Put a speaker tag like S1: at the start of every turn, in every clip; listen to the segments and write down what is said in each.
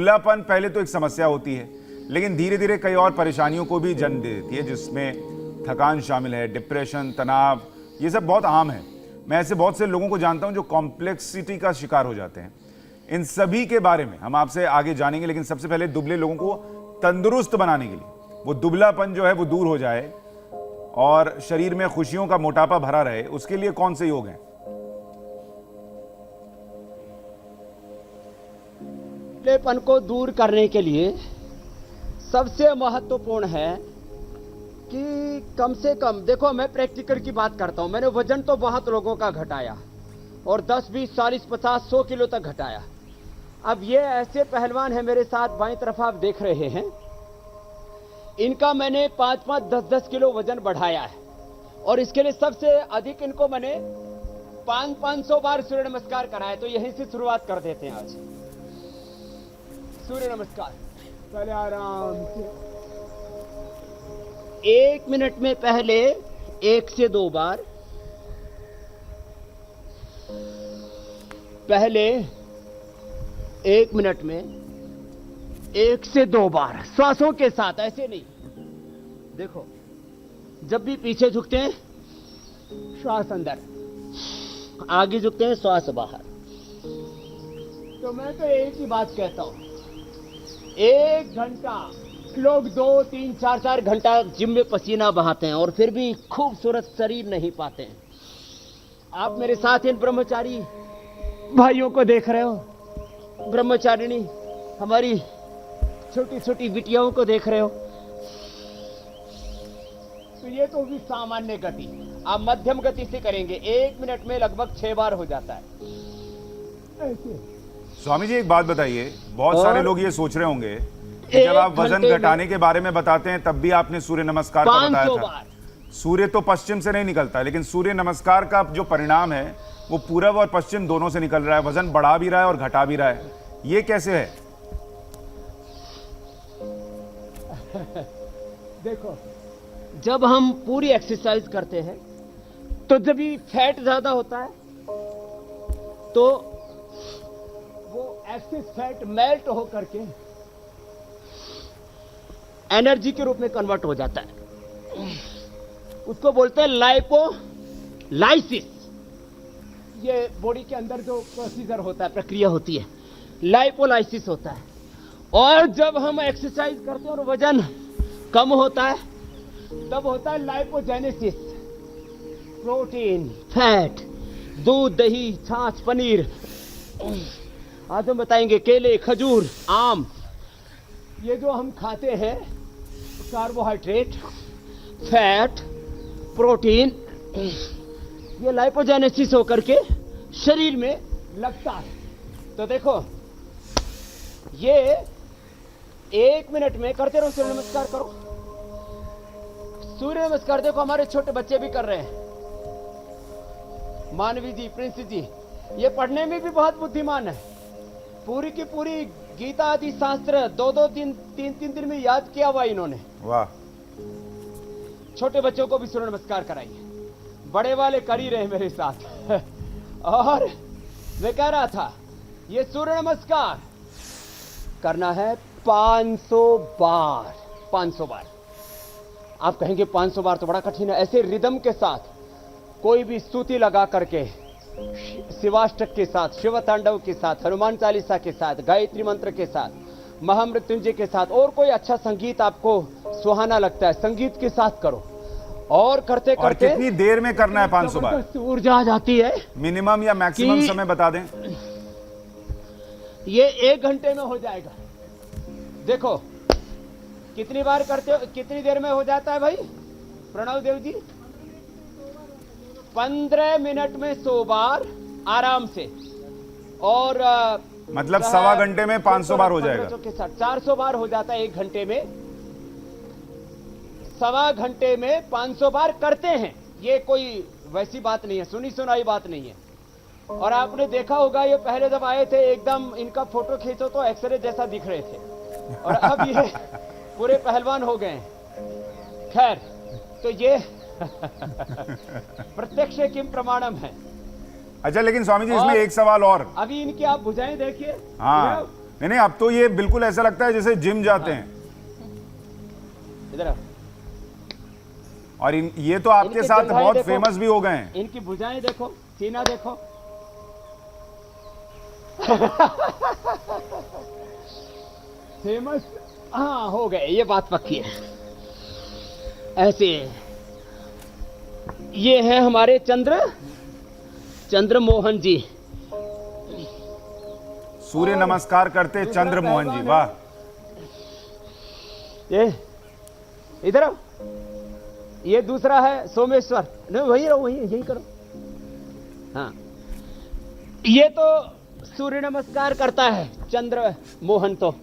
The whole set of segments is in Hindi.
S1: दुबलापन पहले तो एक समस्या होती है, लेकिन धीरे धीरे कई और परेशानियों को भी जन्म दे देती है, जिसमें थकान शामिल है, डिप्रेशन, तनाव, ये सब बहुत आम है। मैं ऐसे बहुत से लोगों को जानता हूं जो कॉम्प्लेक्सिटी का शिकार हो जाते हैं। इन सभी के बारे में हम आपसे आगे जानेंगे, लेकिन सबसे पहले दुबले लोगों को तंदुरुस्त बनाने के लिए, वो दुबलापन जो है वो दूर हो जाए और शरीर में खुशियों का मोटापा भरा रहे, उसके लिए कौन से योग हैं?
S2: दुबलेपन को दूर करने के लिए सबसे महत्वपूर्ण है कि कम से कम, देखो मैं प्रैक्टिकल की बात करता हूं, मैंने वजन तो बहुत लोगों का घटाया और 10, 20, 40, 50, 100 किलो तक घटाया। अब ये ऐसे पहलवान हैं मेरे साथ, बाईं तरफ आप देख रहे हैं, इनका मैंने 5-5, 10-10 किलो वजन बढ़ाया है और इसके लिए सबसे अधिक इनको मैंने 500 बार सूर्य नमस्कार कराया। तो यहीं से शुरुआत कर देते हैं आज। सूर्य नमस्कार पहले आराम से 1 मिनट में पहले 1 से 2 बार, पहले 1 मिनट में 1 से 2 बार श्वासों के साथ, ऐसे नहीं। देखो जब भी पीछे झुकते हैं श्वास अंदर, आगे झुकते हैं श्वास बाहर। तो मैं तो एक ही बात कहता हूं, 1 घंटा, लोग 2, 3, 4 घंटा जिम में पसीना बहाते हैं और फिर भी खूबसूरत शरीर नहीं पाते हैं। आप मेरे साथ इन ब्रह्मचारी भाइयों को देख रहे हो, ब्रह्मचारिणी हमारी छोटी छोटी बिटियाओं को देख रहे हो, तो ये तो भी सामान्य गति। आप मध्यम गति से करेंगे, 1 मिनट में लगभग 6 बार हो जाता है ऐसे।
S1: स्वामी जी एक बात बताइए, बहुत सारे लोग ये सोच रहे होंगे कि जब आप वजन घटाने के बारे में बताते हैं तब भी आपने सूर्य नमस्कार का बताया था। सूर्य तो पश्चिम से नहीं निकलता, लेकिन सूर्य नमस्कार का जो परिणाम है वो पूरब और पश्चिम दोनों से निकल रहा है, वजन बढ़ा भी रहा है और घटा भी रहा है। ये कैसे है?
S2: देखो जब हम पूरी एक्सरसाइज करते हैं तो जब भी फैट ज्यादा होता है तो वो एक्सेस फैट मेल्ट होकर के एनर्जी के रूप में कन्वर्ट हो जाता है। उसको बोलते हैं लाइपोलाइसिस। ये बॉडी के अंदर जो प्रोसीजर होता है, प्रक्रिया होती है, लाइपोलाइसिस होता है। और जब हम एक्सरसाइज करते हैं और वजन कम होता है तब होता है लाइपोजेनेसिस। प्रोटीन, फैट, दूध, दही, छाछ, पनीर, आज हम बताएंगे केले, खजूर, आम, ये जो हम खाते हैं कार्बोहाइड्रेट, फैट, प्रोटीन, ये लाइपोजेनेसिस होकर के शरीर में लगता है। तो देखो ये 1 मिनट में करते रहो, सूर्य नमस्कार करो। सूर्य नमस्कार देखो हमारे छोटे बच्चे भी कर रहे हैं, मानवी जी, प्रिंस जी, ये पढ़ने में भी बहुत बुद्धिमान है। पूरी की पूरी गीता आदि शास्त्र 2-2 दिन, 3-3 दिन में याद किया हुआ इन्होंने।
S1: वाह।
S2: छोटे बच्चों को भी सूर्य नमस्कार कराइए, बड़े वाले कर ही रहे मेरे साथ। और मैं कह रहा था ये सूर्य नमस्कार करना है 500 बार। 500 बार। आप कहेंगे 500 बार तो बड़ा कठिन है। ऐसे रिदम के साथ कोई भी स्तुति लगा करके, शिवाष्टक के साथ, शिव तांडव के साथ, हनुमान चालीसा के साथ, गायत्री मंत्र के साथ, महामृत्युंजय के साथ, और कोई अच्छा संगीत आपको सुहाना लगता है, संगीत के साथ करो। और करते
S1: और
S2: करते
S1: कितनी देर में करना है 500 बार?
S2: ऊर्जा आ जाती है।
S1: मिनिमम या मैक्सिमम समय बता दें।
S2: ये 1 घंटे में हो जाएगा। देखो कितनी बार करते हो, कितनी देर में हो जाता है भाई प्रणव देव जी? 15 मिनट में 100 बार आराम से। और
S1: मतलब सवा घंटे में 500 बार हो जाएगा
S2: के साथ 400 बार हो जाता है 1 घंटे में। सवा घंटे में 500 बार करते हैं। ये कोई वैसी बात नहीं है, सुनी सुनाई बात नहीं है। और आपने देखा होगा ये पहले जब आए थे एकदम इनका फोटो खींचो तो एक्सरे जैसा दिख रहे थे, और अब ये पूरे पहलवान हो गए। खैर तो ये प्रत्यक्ष किम प्रमाणम है।
S1: अच्छा, लेकिन स्वामी जी इसमें एक सवाल और।
S2: अभी इनकी आप भुजाएं देखिए।
S1: हाँ, नहीं नहीं, अब तो ये बिल्कुल ऐसा लगता है जैसे जिम जाते हैं।
S2: इधर आओ।
S1: और ये तो आपके
S2: इनके
S1: साथ
S2: जंघाएं
S1: बहुत
S2: देखो।
S1: फेमस भी हो गए हैं।
S2: इनकी भुजाएं देखो, सीना देखो। फेमस हाँ हो गए, ये बात पक्की है। ऐसे ये है हमारे चंद्र मोहन जी।
S1: सूर्य नमस्कार करते चंद्र मोहन जी, वाह।
S2: ये इधर आओ। ये दूसरा है सोमेश्वर। नहीं वही रहो, वही यही करो। हाँ, ये तो सूर्य नमस्कार करता है चंद्र मोहन। तो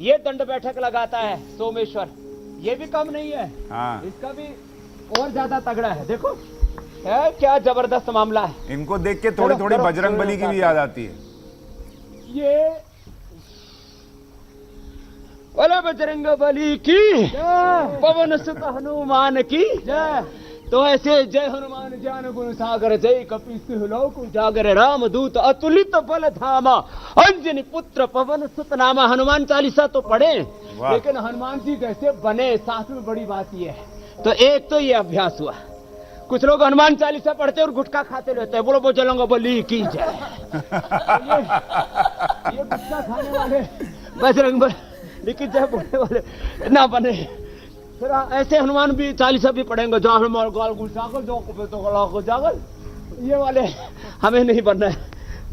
S2: ये दंड बैठक लगाता है सोमेश्वर। ये भी कम नहीं है।
S1: हाँ,
S2: इसका भी और ज्यादा तगड़ा है। देखो है क्या जबरदस्त मामला है।
S1: इनको देख के थोड़ी थोड़ी
S2: करो,
S1: बजरंग बली की भी याद आती है।
S2: ये बोले बजरंग बली की, पवन सुत हनुमान की। तो ऐसे जय हनुमान ज्ञान गुण सागर, जय कपि सिंह लोक उजागर, राम दूत अतुलित बल धामा, अंजनी पुत्र पवन सुत नामा। हनुमान चालीसा तो पढ़े, लेकिन हनुमान जी जैसे बने साथ में बड़ी बात ये है। तो एक तो ये अभ्यास हुआ। कुछ लोग हनुमान चालीसा पढ़ते और गुटखा खाते रहते हैं। बोलो बजरंग बली की जय। ये गुटखा खाने वाले बजरंग बली की जय बोलने वाले ना बने। फिर ऐसे हनुमान भी चालीसा भी पढ़ेंगे, जो हनुमान गाल गुसागल, जो तो गला को जागल। ये वाले हमें नहीं बनना है,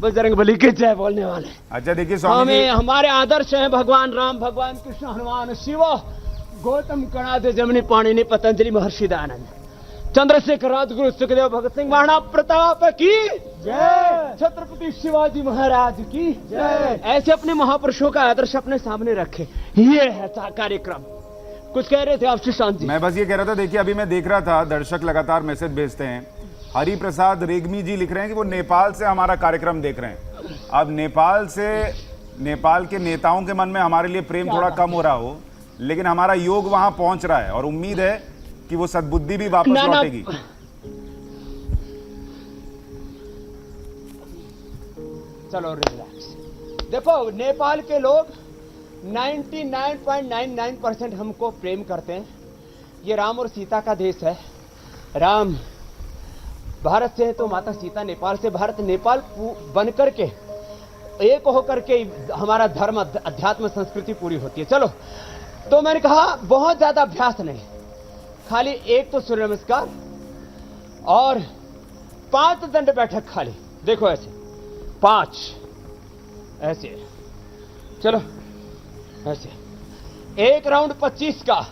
S2: बजरंग बली की जय बोलने वाले।
S1: अच्छा देखिए स्वामी जी,
S2: हमें हमारे आदर्श हैं भगवान राम, भगवान कृष्ण, हनुमान, शिव, गौतम, कणाद, जमनी, पाणिनि, पतंजलि, महर्षि दयानंद, चंद्रशेखर, राजगुरु, सुखदेव, भगत सिंह, महाराणा प्रताप की जय, छत्रपति शिवाजी महाराज की जय। ऐसे अपने महापुरुषों का आदर्श अपने सामने रखे। ये है कार्यक्रम। कुछ कह रहे थे आप सुशांत जी?
S1: मैं बस ये कह रहा था, देखिए अभी मैं देख रहा था, दर्शक लगातार मैसेज भेजते हैं। हरि प्रसाद रेग्मी जी लिख रहे हैं कि वो नेपाल से हमारा कार्यक्रम देख रहे हैं। अब नेपाल के नेताओं के मन में हमारे लिए प्रेम थोड़ा कम हो रहा हो, लेकिन हमारा योग वहां पहुंच रहा है और उम्मीद है कि वो सद्बुद्धि भी वापस लौटेगी।
S2: चलो रिलैक्स। देखो नेपाल के लोग 99.99% हमको प्रेम करते हैं। ये राम और सीता का देश है। राम भारत से है तो माता सीता नेपाल से। भारत नेपाल बन करके एक होकर के हमारा धर्म, अध्यात्म, संस्कृति पूरी होती है। चलो, तो मैंने कहा बहुत ज्यादा अभ्यास नहीं, खाली एक तो सूर्य नमस्कार और 5 दंड बैठक खाली। देखो ऐसे 5 ऐसे, चलो ऐसे, एक राउंड 25 का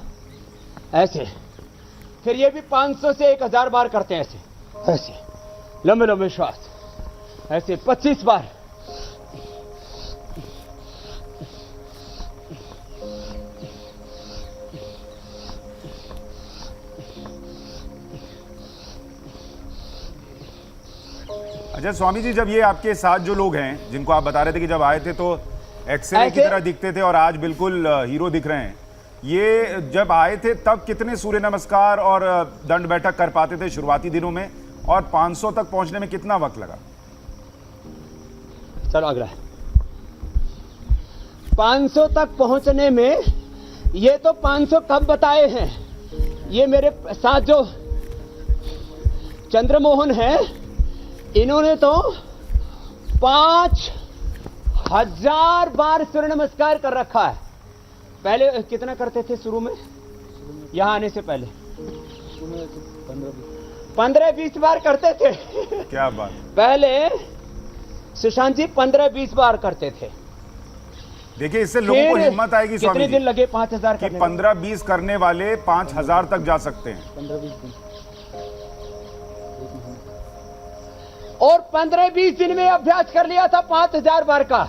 S2: ऐसे। फिर ये भी 500 से 1000 बार करते हैं ऐसे ऐसे, लंबे लंबे श्वास ऐसे 25 बार।
S1: अच्छा स्वामी जी, जब ये आपके साथ जो लोग हैं जिनको आप बता रहे थे कि जब आए थे तो एक्सरे की तरह दिखते थे और आज बिल्कुल हीरो दिख रहे हैं, ये जब आए थे तब कितने सूर्य नमस्कार और दंड बैठक कर पाते थे शुरुआती दिनों में, और 500 तक पहुंचने में कितना वक्त लगा?
S2: चलो अगला 500 तक पहुंचने में, ये तो 500 कब बताए हैं। ये मेरे साथ जो चंद्रमोहन है, इन्होंने तो 5000 बार सूर्य नमस्कार कर रखा है। पहले कितना करते थे शुरू में, यहाँ आने से पहले? 15-20 बार करते थे।
S1: क्या बात।
S2: पहले सुशांत जी 15-20 बार करते थे।
S1: देखिए इससे लोगों को हिम्मत आएगी स्वामी
S2: कितने
S1: जी,
S2: दिन लगे 5000
S1: कि 15-20 करने वाले 5000 तक जा सकते हैं।
S2: 15-20 दिन और 15-20 दिन में अभ्यास कर लिया था 5000 बार का।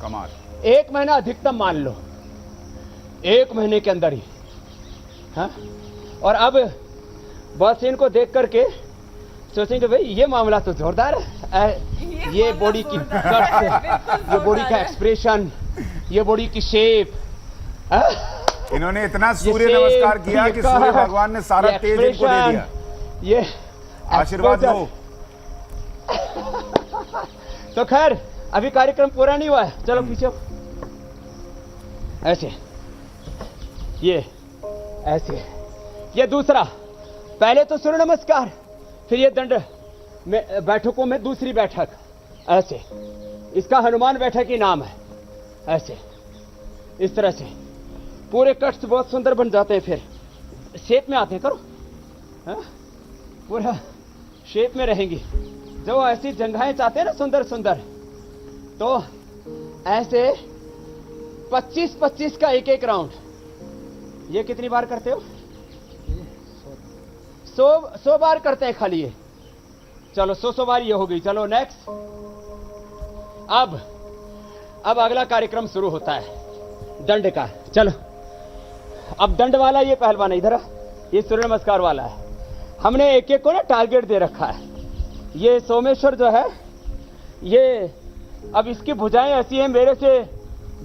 S1: कमाल।
S2: 1 महीना अधिकतम मान लो, 1 महीने के अंदर ही। हाँ? और अब बस इनको देख करके सोचेंगे भाई ये मामला तो जोरदार है। ये बॉडी की कट, ये बॉडी का एक्सप्रेशन, ये बॉडी की शेप।
S1: इन्होंने इतना सूर्य नमस्कार किया कि सूर्य भगवान ने सारा तेज इनको दे दिया।
S2: ये
S1: आशीर्वाद लो।
S2: तो खैर अभी कार्यक्रम पूरा नहीं हुआ है, चलो पीछे। ऐसे, ये ऐसे, ये दूसरा, पहले तो सूर्य नमस्कार, फिर ये दंड में बैठकों में दूसरी बैठक, ऐसे, इसका हनुमान बैठक ही नाम है, ऐसे, इस तरह से पूरे कट्स बहुत सुंदर बन जाते हैं, फिर शेप में आते हैं, करो, हाँ? पूरा शेप में रहेंगी। जो ऐसी जंघाएं चाहते हैं ना सुंदर सुंदर, तो ऐसे 25-25 का एक एक राउंड। ये कितनी बार करते हो? 100 बार करते हैं खाली ये। चलो 100 बार ये हो गई। चलो नेक्स्ट। अब अगला कार्यक्रम शुरू होता है दंड का। चलो अब दंड वाला ये पहलवान है, इधर ये सूर्य नमस्कार वाला है। हमने एक एक को ना टारगेट दे रखा है। ये सोमेश्वर जो है, ये अब इसकी भुजाएं ऐसी हैं मेरे से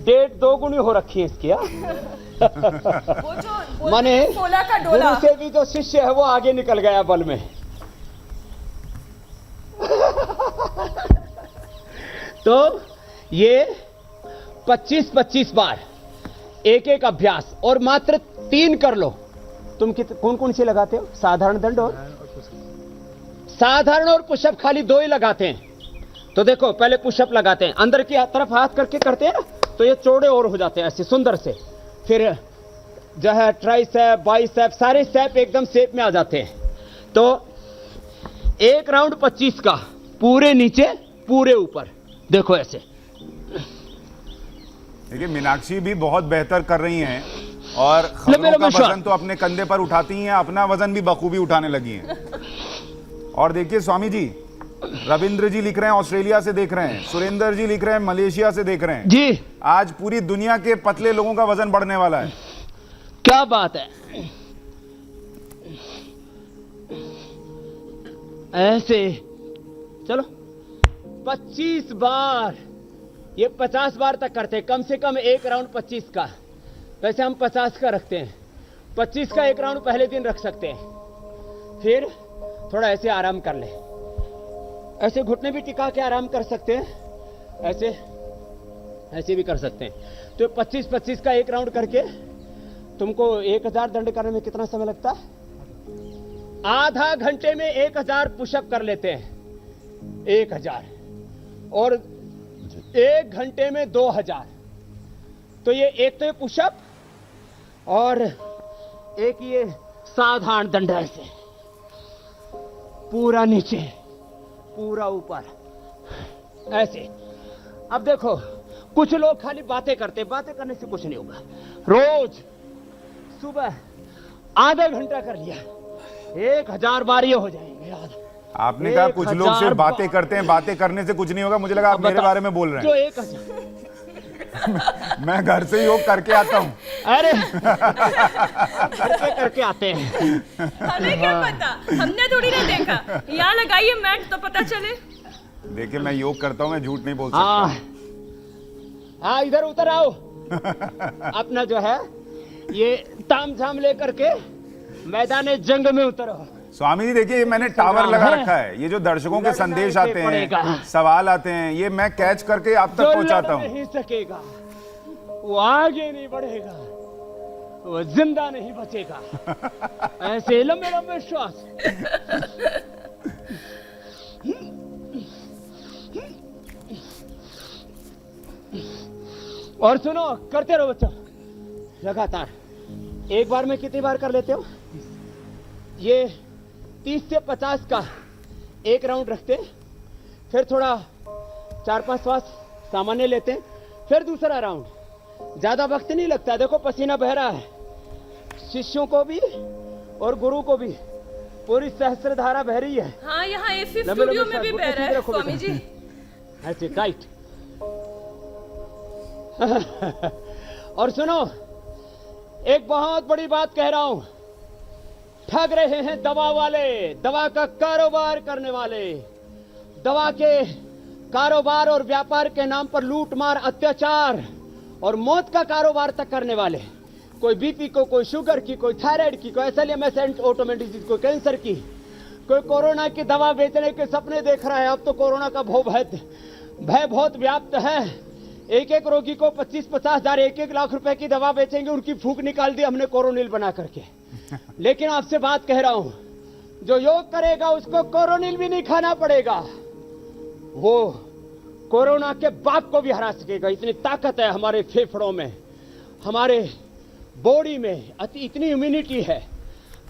S2: 1.5-2 गुनी हो रखी है इसकी।
S3: वो जो
S2: माने
S3: सोला का डोला
S2: गुरु से भी जो शिष्य है वो आगे निकल गया बल में। तो ये 25-25 बार एक एक अभ्यास, और मात्र 3 कर लो। तुम कौन कौन से लगाते हो? साधारण दंड और साधारण और पुशअप खाली 2 ही लगाते हैं। तो देखो पहले पुशअप लगाते हैं, अंदर की तरफ हाथ करके करते हैं ना, तो ये चौड़े और हो जाते हैं ऐसे सुंदर से। फिर जो है ट्राइसेप, बाइसेप, सारे सेप एकदम शेप में आ जाते हैं। तो एक राउंड 25 का, पूरे नीचे पूरे ऊपर, देखो ऐसे।
S1: देखिए मीनाक्षी भी बहुत बेहतर कर रही हैं और खबरों का वजन तो अपने कंधे पर उठाती हैं, अपना वजन भी बखूबी उठाने लगी हैं। और देखिए स्वामी जी, रविंद्र जी लिख रहे हैं ऑस्ट्रेलिया से देख रहे हैं, सुरेंद्र जी लिख रहे हैं मलेशिया से देख रहे हैं
S2: जी।
S1: आज पूरी दुनिया के पतले लोगों का वजन बढ़ने वाला है।
S2: क्या बात है। ऐसे चलो 25 बार, ये 50 बार तक करते हैं, कम से कम एक राउंड 25 का। वैसे हम 50 का रखते हैं, 25 का एक राउंड पहले दिन रख सकते हैं। फिर थोड़ा ऐसे आराम कर ले, ऐसे घुटने भी टिका के आराम कर सकते हैं, ऐसे ऐसे भी कर सकते हैं। तो 25-25 का एक राउंड करके तुमको 1000 दंड करने में कितना समय लगता है? आधा घंटे में 1000 पुशअप कर लेते हैं, 1000, और 1 घंटे में 2000। तो ये एक तो ये पुशअप और एक ये साधारण दंड, ऐसे पूरा नीचे पूरा ऊपर ऐसे। अब देखो कुछ लोग खाली बातें करते, बातें करने से कुछ नहीं होगा। रोज सुबह आधा घंटा कर लिया, 1000 बार ये हो जाएंगे।
S1: आपने कहा कुछ लोग सिर्फ बातें करते हैं, बातें करने से कुछ नहीं होगा। मुझे लगा आप मेरे बारे में बोल रहे हैं।
S2: जो 1000
S1: मैं घर से योग करके आता हूँ।
S2: अरे करके आते हैं।
S3: हमें क्या पता, हमने थोड़ी ना देखा। यहाँ लगाइए मैट तो पता चले।
S1: देखिए मैं योग करता हूँ, मैं झूठ नहीं बोल
S2: हाँ
S1: सकता।
S2: हाँ, इधर उतर आओ। अपना जो है ये ताम झाम लेकर के मैदान जंग में उतरो।
S1: स्वामी जी देखिए, ये मैंने टावर लगा रखा है। ये जो दर्शकों के संदेश आते हैं, सवाल आते हैं, ये मैं कैच करके आप तक पहुंचाता हूँ।
S2: नहीं सकेगा वो आगे नहीं बढ़ेगा, वो जिंदा नहीं बचेगा। ऐसे लंबे लंबे श्वास। और सुनो, करते रहो बच्चों लगातार। एक बार में कितनी बार कर लेते हो? ये 30 से 50 का एक राउंड रखते हैं, फिर थोड़ा 4-5 श्वास सामान्य लेते हैं, फिर दूसरा राउंड। ज्यादा वक्त नहीं लगता, देखो पसीना बह रहा है, शिष्यों को भी और गुरु को भी पूरी सहस्त्रधारा बह रही है।
S3: हाँ, यहाँ एफी स्टूडियो में भी बह रहा है स्वामी जी।
S2: ऐसे टाइट। और सुनो, एक बहुत बड़ी बात कह रहा हूं। ठग रहे हैं दवा वाले, दवा का कारोबार करने वाले, दवा के कारोबार और व्यापार के नाम पर लूट मार, अत्याचार और मौत का कारोबार तक करने वाले। कोई बीपी को, कोई शुगर की, कोई थायराइड की, कोई एसएलएमएस ऑटोमेन डिजीज, कोई कैंसर की, कोई कोरोना की दवा बेचने के सपने देख रहा है। अब तो कोरोना का भय बहुत व्याप्त है। एक एक रोगी को 25-50 हजार 1-1 लाख रुपए की दवा बेचेंगे, उनकी फूक निकाल दी हमने कोरोनिल बना करके। लेकिन आपसे बात कह रहा हूं, जो योग करेगा उसको कोरोनिल भी नहीं खाना पड़ेगा, वो कोरोना के बाप को भी हरा सकेगा। इतनी ताकत है हमारे फेफड़ों में, हमारे बॉडी में इतनी इम्यूनिटी है।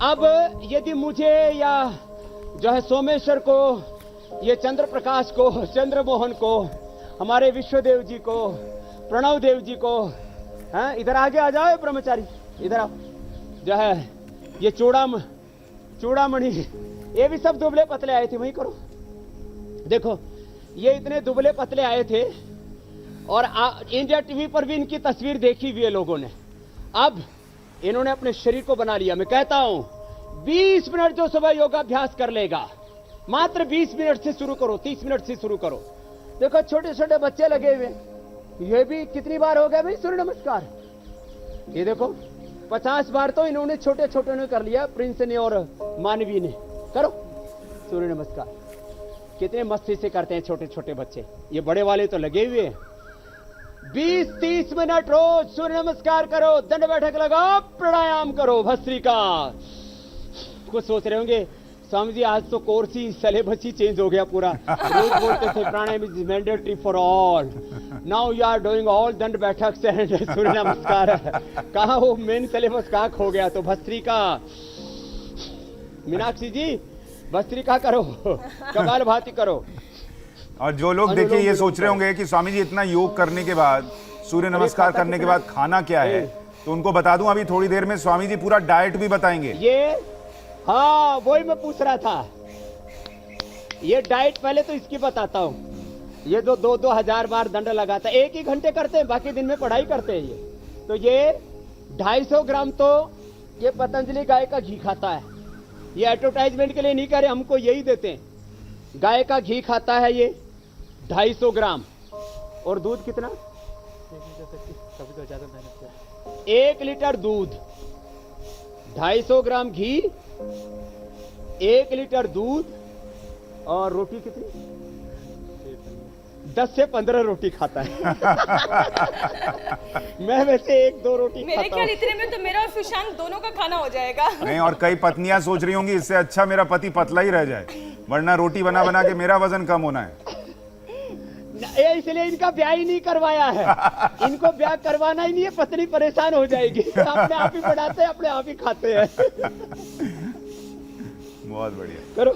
S2: अब यदि मुझे या जो है सोमेश्वर को, ये चंद्र प्रकाश को, चंद्रमोहन को, हमारे विश्वदेव जी को, प्रणव देव जी को, हाँ इधर आगे आ जाओ ब्रह्मचारी, इधर आओ, जो है ये चूड़ामणि, ये भी सब दुबले पतले आए थे, वहीं करो। देखो ये इतने दुबले पतले आए थे और इंडिया टीवी पर भी इनकी तस्वीर देखी हुई है लोगों ने। अब इन्होंने अपने शरीर को बना लिया। मैं कहता हूं 20 मिनट जो सुबह योगाभ्यास कर लेगा, मात्र 20 मिनट से शुरू करो, 30 मिनट से शुरू करो। देखो छोटे छोटे बच्चे लगे हुए, ये भी कितनी बार हो गया भाई सूर्य नमस्कार, ये देखो 50 बार तो इन्होंने छोटे छोटे ने कर लिया, प्रिंस ने और मानवी ने। करो सूर्य नमस्कार, कितने मस्ती से करते हैं छोटे छोटे बच्चे, ये बड़े वाले तो लगे हुए हैं। 20-30 मिनट रोज सूर्य नमस्कार करो, दंड बैठक लगाओ, प्राणायाम करो, भस्त्रिका। कुछ सोच रहे होंगे स्वामी जी आज तो कोर्स ही सिलेबस ही चेंज हो गया पूरा, रोज बोलते थे pranayama is mandatory for all, now you are doing all dand baithak and सूर्य नमस्कार। कहाँ वो मेन सिलेबस कहाँ खो गया? तो भस्त्रिका, मीनाक्षी जी भस्त्रिका करो, कपालभाति करो।
S1: और जो लोग देखिए ये सोच रहे होंगे कि स्वामी जी इतना योग करने के बाद, सूर्य नमस्कार करने के बाद खाना क्या है, तो उनको बता दूं अभी थोड़ी देर में स्वामी जी पूरा डाइट भी बताएंगे।
S2: ये हाँ वही मैं पूछ रहा था, ये डाइट पहले तो इसकी बताता हूँ। ये जो 2-2 हजार बार दंड लगाता है, 1 ही घंटे करते हैं, बाकी दिन में पढ़ाई करते हैं ये। तो ये 250 ग्राम तो ये पतंजलि गाय का घी खाता है, ये एडवर्टाइजमेंट के लिए नहीं कह रहे, हमको यही देते हैं। गाय का घी खाता है ये 250 ग्राम, और दूध कितना? 1 लीटर दूध, 250 ग्राम घी, 1 लीटर दूध, और रोटी कितनी? 10 से 15 रोटी खाता है। मैं वैसे 1-2 रोटी
S3: मेरे
S2: खाता
S3: ख्याल
S2: हूं।
S3: इतने में तो मेरा और सुशांत दोनों का खाना हो जाएगा।
S1: नहीं, और कई पत्नियां सोच रही होंगी इससे अच्छा मेरा पति पतला ही रह जाए, वरना रोटी बना बना के मेरा वजन कम होना है।
S2: इसलिए इनका ब्याह ही नहीं करवाया है, इनको ब्याह करवाना ही नहीं है, पत्नी परेशान हो जाएगी। अपने आप ही बढ़ाते हैं, अपने आप ही खाते हैं।
S1: बहुत बढ़िया,
S2: करो,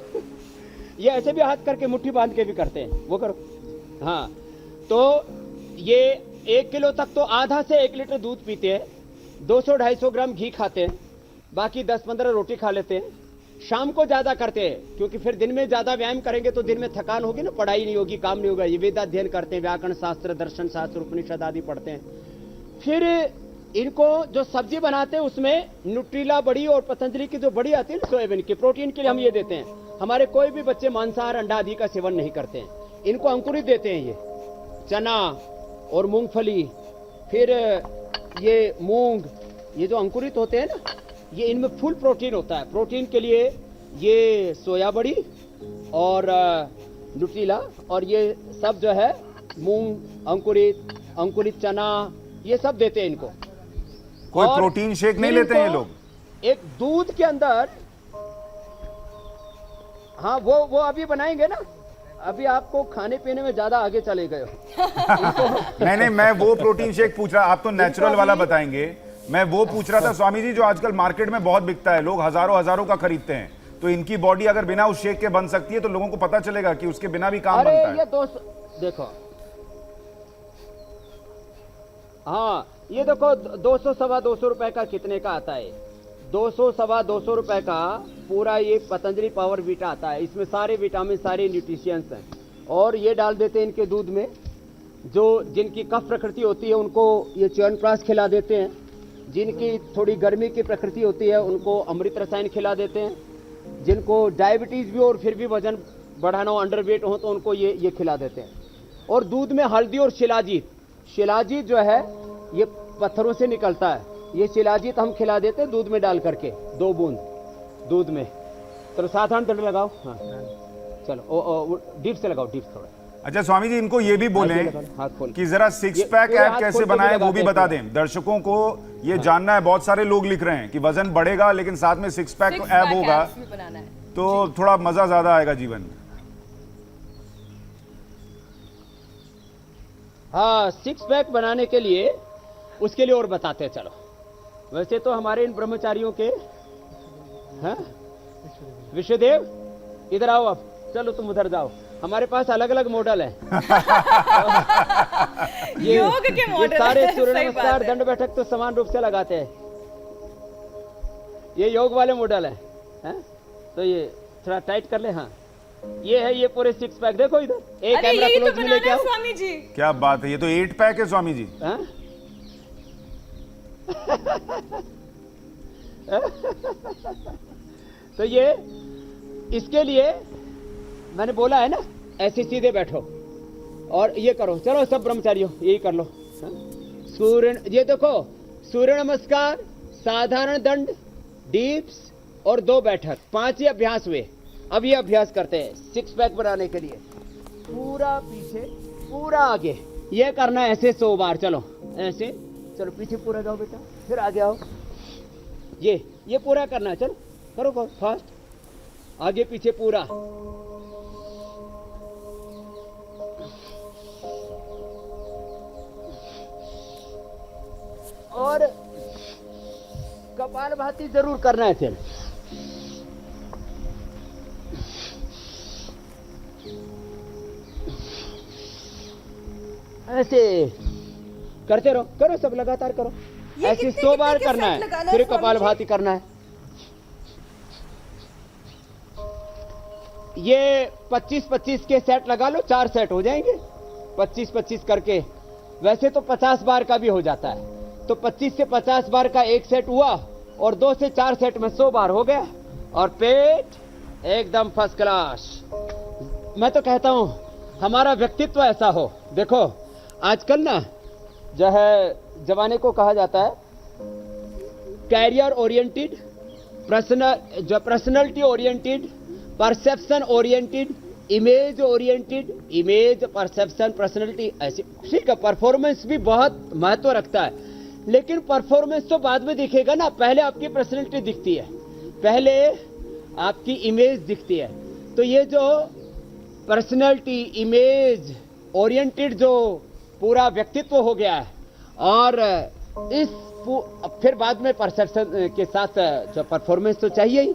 S2: ये ऐसे भी हाथ करके मुट्ठी बांध के भी करते हैं, वो करो। हाँ, तो ये 1 किलो तक तो आधा से 1 लीटर दूध पीते हैं, 200-250 ग्राम घी खाते हैं, बाकी 10-15 रोटी खा लेते हैं। शाम को ज्यादा करते हैं, क्योंकि फिर दिन में ज्यादा व्यायाम करेंगे तो दिन में थकान होगी ना, पढ़ाई नहीं होगी, काम नहीं होगा। ये वेद अध्ययन करते हैं, व्याकरण शास्त्र, दर्शन शास्त्र, उपनिषद आदि पढ़ते हैं। फिर इनको जो सब्जी बनाते हैं उसमें न्यूट्रीला बड़ी और पतंजलि की जो बड़ी आती है ना सोयाबीन की, प्रोटीन के लिए हम ये देते हैं। हमारे कोई भी बच्चे मांसाहार अंडा आदि का सेवन नहीं करते हैं, इनको अंकुरित देते हैं, ये चना और मूंगफली, फिर ये मूंग, ये जो अंकुरित होते हैं ना, ये इनमें फुल प्रोटीन होता है। प्रोटीन के लिए ये सोया बड़ी और न्यूट्रीला और ये सब जो है मूंग, अंकुरित चना, ये सब देते हैं इनको।
S1: कोई प्रोटीन शेक नहीं लेते हैं ये लोग?
S2: एक दूध के अंदर, हाँ वो अभी बनाएंगे ना, अभी आपको खाने पीने में ज्यादा आगे चले गए हो।
S1: नहीं, मैं वो प्रोटीन शेक पूछ रहा, आप तो नेचुरल वाला बताएंगे, मैं वो पूछ रहा था स्वामी जी जो आजकल मार्केट में बहुत बिकता है, लोग हजारों का खरीदते हैं, तो इनकी बॉडी अगर बिना उस शेक के बन सकती है तो लोगों को पता चलेगा कि उसके बिना भी काम बनता है।
S2: ये देखो, हाँ ये देखो 200-250 रुपए का कितने का आता है? 200-250 रुपए का पूरा ये पतंजलि पावर वीटा आता है। इसमें सारे विटामिन, सारे न्यूट्रिशियंस हैं, और ये डाल देते हैं इनके दूध में। जो जिनकी कफ प्रकृति होती है उनको ये च्यवनप्राश खिला देते हैं, जिनकी थोड़ी गर्मी की प्रकृति होती है उनको अमृत रसायन खिला देते हैं, जिनको डायबिटीज भी और फिर भी वजन बढ़ाना हो, अंडरवेट हो, तो उनको ये खिला देते हैं। और दूध में हल्दी और शिलाजीत जो है ये पत्थरों से निकलता है, ये शिलाजीत हम खिला देते हैं दूध में डाल करके, 2 बूंद दूध में। चलो साधारण दंड लगाओ, हाँ चलो, डीप से लगाओ, डीप थोड़ा,
S1: अच्छा स्वामी जी, इनको ये भी बोलें
S2: हाथ खोल
S1: कि जरा सिक्स पैक
S2: पूरे
S1: ऐप
S2: हाथ
S1: कैसे
S2: खोल के
S1: बनाए
S2: भी
S1: वो भी
S2: लगाते
S1: बता
S2: हैं
S1: दें दर्शकों को। ये जानना है, बहुत सारे लोग लिख रहे हैं कि वजन बढ़ेगा लेकिन साथ में six pack
S3: Six
S1: app
S3: pack
S1: होगा
S3: abs भी बनाना है।
S1: तो थोड़ा मजा ज्यादा आएगा जीवन में।
S2: हाँ, सिक्स पैक बनाने के लिए उसके लिए और बताते हैं, चलो। वैसे तो हमारे इन ब्रह्मचारियों के, हाँ, विश्वदेव इधर आओ, अब चलो तुम उधर जाओ, हमारे पास अलग अलग मॉडल है।
S3: योग के
S2: ये
S3: मॉडल
S2: सारे
S3: है,
S2: सूर्य
S3: सही बात
S2: नमस्कार
S3: है।
S2: दंड बैठक तो समान रूप से लगाते हैं। ये योग वाले मॉडल है, हैं? तो ये थोड़ा टाइट कर ले। हाँ, ये है, ये पूरे सिक्स पैक देखो इधर। एक
S3: अरे
S2: कैमरा
S3: यही तो
S2: क्लोज में
S3: बनाना
S2: लेके
S3: है
S2: आओ।
S3: स्वामी जी।
S1: क्या बात है, ये तो 8 पैक है स्वामी जी।
S2: हाँ? तो ये इसके लिए मैंने बोला है ना, ऐसे सीधे बैठो और ये करो। चलो सब ब्रह्मचारियों यही कर लो। हाँ? सूर्य, ये देखो, सूर्य नमस्कार, साधारण दंड, डीप्स और 2 बैठक, 5 ही अभ्यास हुए। अब ये अभ्यास करते हैं सिक्स पैक बनाने के लिए। पूरा पीछे, पूरा आगे, ये करना है ऐसे 100 बार। चलो ऐसे, चलो पीछे पूरा जाओ बेटा, फिर आगे आओ। ये पूरा करना है, चलो करो करो फास्ट, आगे पीछे पूरा। और कपालभाति जरूर करना है फिर। ऐसे करते रहो, करो सब लगातार करो।
S3: ये
S2: ऐसे
S3: कितने
S2: 100 बार
S3: के
S2: करना
S3: सेट
S2: है,
S3: लगाना है
S2: फिर
S3: स्वामी
S2: कपालभाति करना है। ये 25-25 के सेट लगा लो, 4 सेट हो जाएंगे 25-25 करके। वैसे तो 50 बार का भी हो जाता है, तो 25 से 50 बार का एक सेट हुआ और 2 से 4 सेट में 100 बार हो गया। और पेट एकदम फर्स्ट क्लास। मैं तो कहता हूं हमारा व्यक्तित्व ऐसा हो। देखो आजकल ना जो है जमाने को कहा जाता है career oriented, personality oriented, perception oriented, image oriented, image perception personality, ऐसे। ठीक है, परफॉर्मेंस भी बहुत महत्व रखता है, लेकिन परफॉर्मेंस तो बाद में दिखेगा ना। पहले आपकी पर्सनैलिटी दिखती है, पहले आपकी इमेज दिखती है। तो ये जो पर्सनैलिटी, इमेज ओरिएंटेड जो पूरा व्यक्तित्व हो गया है, और इस फिर बाद में परसेप्शन के साथ जो परफॉर्मेंस तो चाहिए ही।